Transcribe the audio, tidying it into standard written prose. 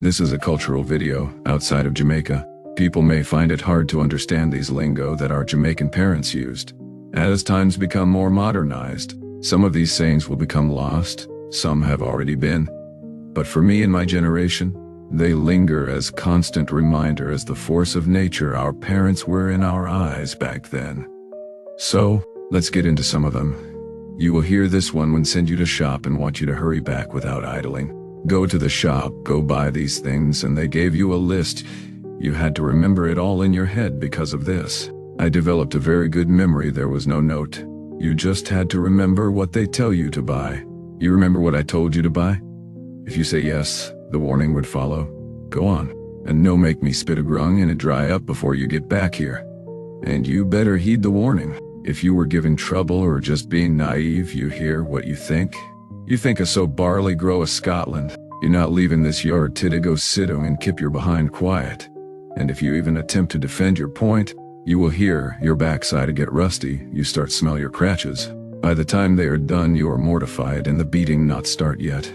This is a cultural video outside of Jamaica. People may find it hard to understand these lingo that our Jamaican parents used. As times become more modernized, some of these sayings will become lost, some have already been. But for me and my generation, they linger as constant reminder as the force of nature our parents were in our eyes back then. So, let's get into some of them. You will hear this one when send you to shop and want you to hurry back without idling. Go to the shop, go buy these things, and they gave you a list. You had to remember it all in your head because of this. I developed a very good memory. There was no note. You just had to remember what they tell you to buy. You remember what I told you to buy? If you say yes, the warning would follow. Go on, and no make me spit a grung and it dry up before you get back here. And you better heed the warning. If you were giving trouble or just being naive, you hear what you think. You think a so barley grow a Scotland. You're not leaving this yard till to go sit and keep your behind quiet. And if you even attempt to defend your point, you will hear your backside get rusty, you start smell your crotches. By the time they are done, you are mortified and the beating not start yet.